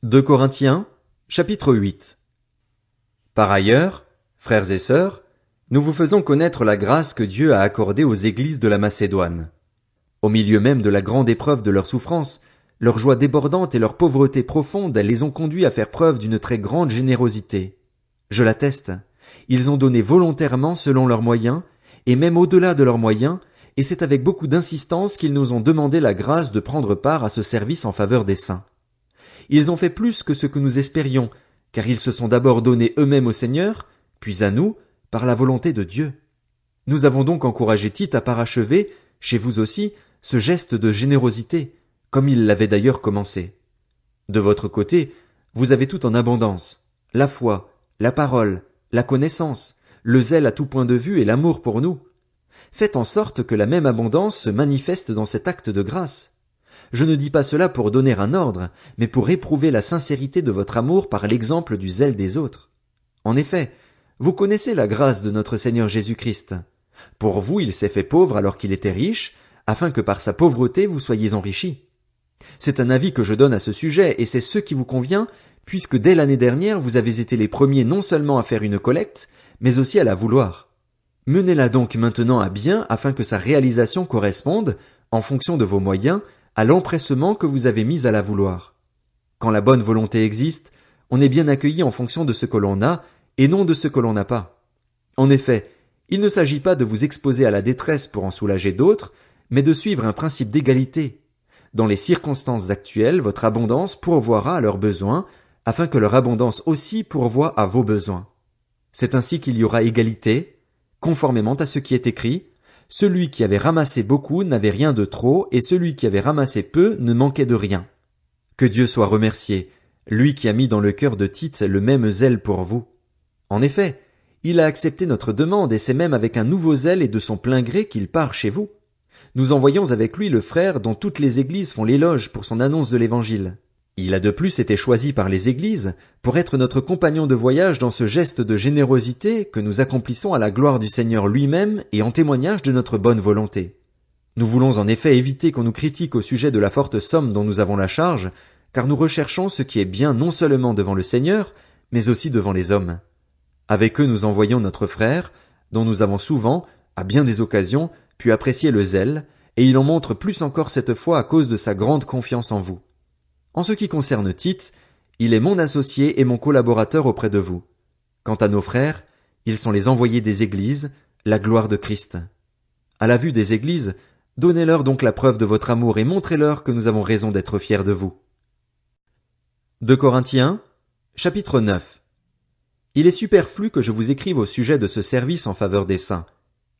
2 Corinthiens, chapitre 8. Par ailleurs, frères et sœurs, nous vous faisons connaître la grâce que Dieu a accordée aux églises de la Macédoine. Au milieu même de la grande épreuve de leur souffrance, leur joie débordante et leur pauvreté profonde les ont conduits à faire preuve d'une très grande générosité. Je l'atteste, ils ont donné volontairement selon leurs moyens, et même au-delà de leurs moyens, et c'est avec beaucoup d'insistance qu'ils nous ont demandé la grâce de prendre part à ce service en faveur des saints. Ils ont fait plus que ce que nous espérions, car ils se sont d'abord donnés eux-mêmes au Seigneur, puis à nous, par la volonté de Dieu. Nous avons donc encouragé Tite à parachever, chez vous aussi, ce geste de générosité, comme il l'avait d'ailleurs commencé. De votre côté, vous avez tout en abondance, la foi, la parole, la connaissance, le zèle à tout point de vue et l'amour pour nous. Faites en sorte que la même abondance se manifeste dans cet acte de grâce. Je ne dis pas cela pour donner un ordre, mais pour éprouver la sincérité de votre amour par l'exemple du zèle des autres. En effet, vous connaissez la grâce de notre Seigneur Jésus-Christ. Pour vous, il s'est fait pauvre alors qu'il était riche, afin que par sa pauvreté vous soyez enrichis. C'est un avis que je donne à ce sujet, et c'est ce qui vous convient, puisque dès l'année dernière vous avez été les premiers non seulement à faire une collecte, mais aussi à la vouloir. Menez-la donc maintenant à bien afin que sa réalisation corresponde, en fonction de vos moyens, à l'empressement que vous avez mis à la vouloir. Quand la bonne volonté existe, on est bien accueilli en fonction de ce que l'on a, et non de ce que l'on n'a pas. En effet, il ne s'agit pas de vous exposer à la détresse pour en soulager d'autres, mais de suivre un principe d'égalité. Dans les circonstances actuelles, votre abondance pourvoira à leurs besoins, afin que leur abondance aussi pourvoie à vos besoins. C'est ainsi qu'il y aura égalité, conformément à ce qui est écrit, celui qui avait ramassé beaucoup n'avait rien de trop, et celui qui avait ramassé peu ne manquait de rien. Que Dieu soit remercié, lui qui a mis dans le cœur de Tite le même zèle pour vous. En effet, il a accepté notre demande, et c'est même avec un nouveau zèle et de son plein gré qu'il part chez vous. Nous envoyons avec lui le frère dont toutes les églises font l'éloge pour son annonce de l'évangile. Il a de plus été choisi par les églises pour être notre compagnon de voyage dans ce geste de générosité que nous accomplissons à la gloire du Seigneur lui-même et en témoignage de notre bonne volonté. Nous voulons en effet éviter qu'on nous critique au sujet de la forte somme dont nous avons la charge, car nous recherchons ce qui est bien non seulement devant le Seigneur, mais aussi devant les hommes. Avec eux nous envoyons notre frère, dont nous avons souvent, à bien des occasions, pu apprécier le zèle, et il en montre plus encore cette fois à cause de sa grande confiance en vous. En ce qui concerne Tite, il est mon associé et mon collaborateur auprès de vous. Quant à nos frères, ils sont les envoyés des églises, la gloire de Christ. À la vue des églises, donnez-leur donc la preuve de votre amour et montrez-leur que nous avons raison d'être fiers de vous. 2 Corinthiens, chapitre 9. Il est superflu que je vous écrive au sujet de ce service en faveur des saints.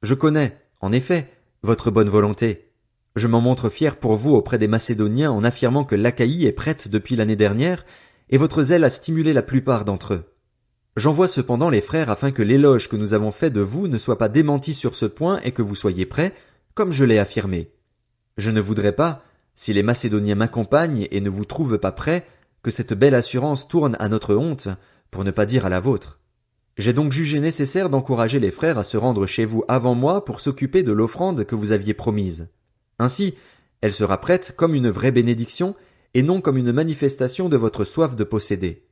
Je connais, en effet, votre bonne volonté. Je m'en montre fier pour vous auprès des Macédoniens en affirmant que l'Achaïe est prête depuis l'année dernière, et votre zèle a stimulé la plupart d'entre eux. J'envoie cependant les frères afin que l'éloge que nous avons fait de vous ne soit pas démenti sur ce point et que vous soyez prêts, comme je l'ai affirmé. Je ne voudrais pas, si les Macédoniens m'accompagnent et ne vous trouvent pas prêts, que cette belle assurance tourne à notre honte, pour ne pas dire à la vôtre. J'ai donc jugé nécessaire d'encourager les frères à se rendre chez vous avant moi pour s'occuper de l'offrande que vous aviez promise. Ainsi, elle sera prête comme une vraie bénédiction, et non comme une manifestation de votre soif de posséder.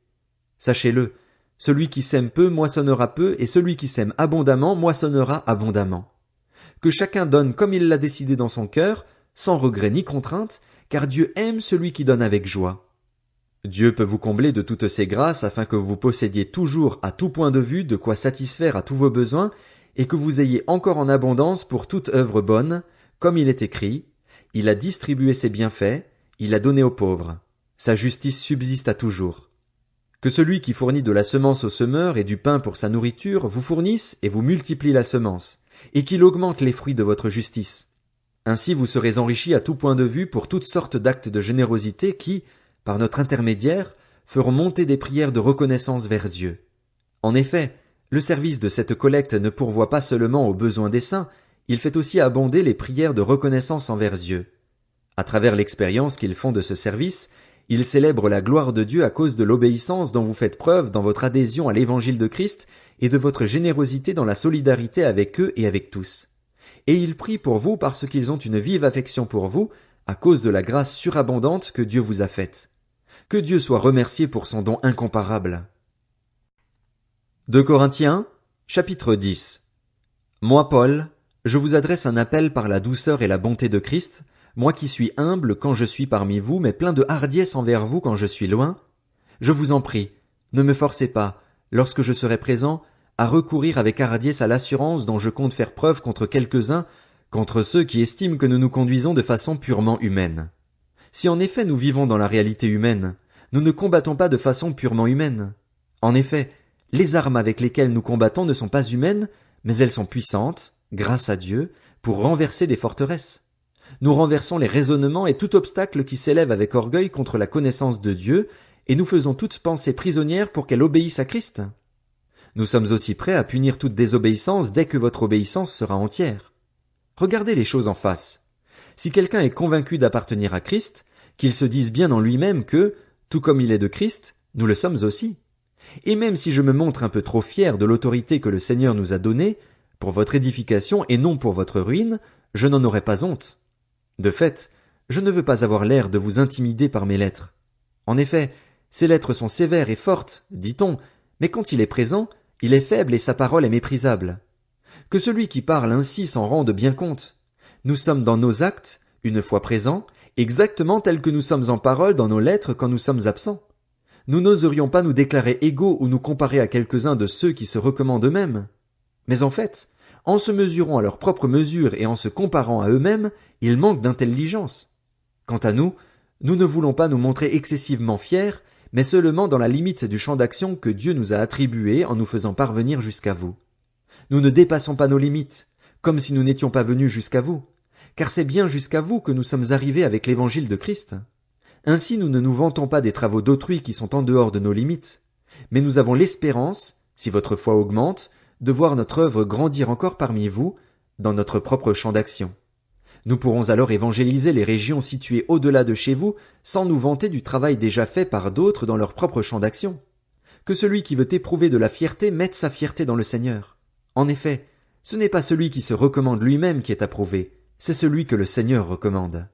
Sachez-le, celui qui sème peu moissonnera peu, et celui qui sème abondamment moissonnera abondamment. Que chacun donne comme il l'a décidé dans son cœur, sans regret ni contrainte, car Dieu aime celui qui donne avec joie. Dieu peut vous combler de toutes ses grâces afin que vous possédiez toujours à tout point de vue de quoi satisfaire à tous vos besoins, et que vous ayez encore en abondance pour toute œuvre bonne, comme il est écrit, il a distribué ses bienfaits, il a donné aux pauvres. Sa justice subsiste à toujours. Que celui qui fournit de la semence au semeur et du pain pour sa nourriture vous fournisse et vous multiplie la semence, et qu'il augmente les fruits de votre justice. Ainsi vous serez enrichis à tout point de vue pour toutes sortes d'actes de générosité qui, par notre intermédiaire, feront monter des prières de reconnaissance vers Dieu. En effet, le service de cette collecte ne pourvoit pas seulement aux besoins des saints, il fait aussi abonder les prières de reconnaissance envers Dieu. À travers l'expérience qu'ils font de ce service, ils célèbrent la gloire de Dieu à cause de l'obéissance dont vous faites preuve dans votre adhésion à l'évangile de Christ et de votre générosité dans la solidarité avec eux et avec tous. Et ils prient pour vous parce qu'ils ont une vive affection pour vous, à cause de la grâce surabondante que Dieu vous a faite. Que Dieu soit remercié pour son don incomparable. 2 Corinthiens, chapitre 10. Moi, Paul, je vous adresse un appel par la douceur et la bonté de Christ, moi qui suis humble quand je suis parmi vous, mais plein de hardiesse envers vous quand je suis loin. Je vous en prie, ne me forcez pas, lorsque je serai présent, à recourir avec hardiesse à l'assurance dont je compte faire preuve contre quelques-uns, contre ceux qui estiment que nous nous conduisons de façon purement humaine. Si en effet nous vivons dans la réalité humaine, nous ne combattons pas de façon purement humaine. En effet, les armes avec lesquelles nous combattons ne sont pas humaines, mais elles sont puissantes, grâce à Dieu, pour renverser des forteresses. Nous renversons les raisonnements et tout obstacle qui s'élève avec orgueil contre la connaissance de Dieu, et nous faisons toute pensée prisonnière pour qu'elle obéisse à Christ. Nous sommes aussi prêts à punir toute désobéissance dès que votre obéissance sera entière. Regardez les choses en face. Si quelqu'un est convaincu d'appartenir à Christ, qu'il se dise bien en lui-même que, tout comme il est de Christ, nous le sommes aussi. Et même si je me montre un peu trop fier de l'autorité que le Seigneur nous a donnée, pour votre édification et non pour votre ruine, je n'en aurai pas honte. De fait, je ne veux pas avoir l'air de vous intimider par mes lettres. En effet, ces lettres sont sévères et fortes, dit-on, mais quand il est présent, il est faible et sa parole est méprisable. Que celui qui parle ainsi s'en rende bien compte. Nous sommes dans nos actes, une fois présents, exactement tels que nous sommes en parole dans nos lettres quand nous sommes absents. Nous n'oserions pas nous déclarer égaux ou nous comparer à quelques-uns de ceux qui se recommandent eux-mêmes. Mais en fait, en se mesurant à leur propre mesure et en se comparant à eux-mêmes, ils manquent d'intelligence. Quant à nous, nous ne voulons pas nous montrer excessivement fiers, mais seulement dans la limite du champ d'action que Dieu nous a attribué en nous faisant parvenir jusqu'à vous. Nous ne dépassons pas nos limites, comme si nous n'étions pas venus jusqu'à vous, car c'est bien jusqu'à vous que nous sommes arrivés avec l'évangile de Christ. Ainsi nous ne nous vantons pas des travaux d'autrui qui sont en dehors de nos limites, mais nous avons l'espérance, si votre foi augmente, de voir notre œuvre grandir encore parmi vous, dans notre propre champ d'action. Nous pourrons alors évangéliser les régions situées au-delà de chez vous, sans nous vanter du travail déjà fait par d'autres dans leur propre champ d'action. Que celui qui veut éprouver de la fierté mette sa fierté dans le Seigneur. En effet, ce n'est pas celui qui se recommande lui-même qui est approuvé, c'est celui que le Seigneur recommande.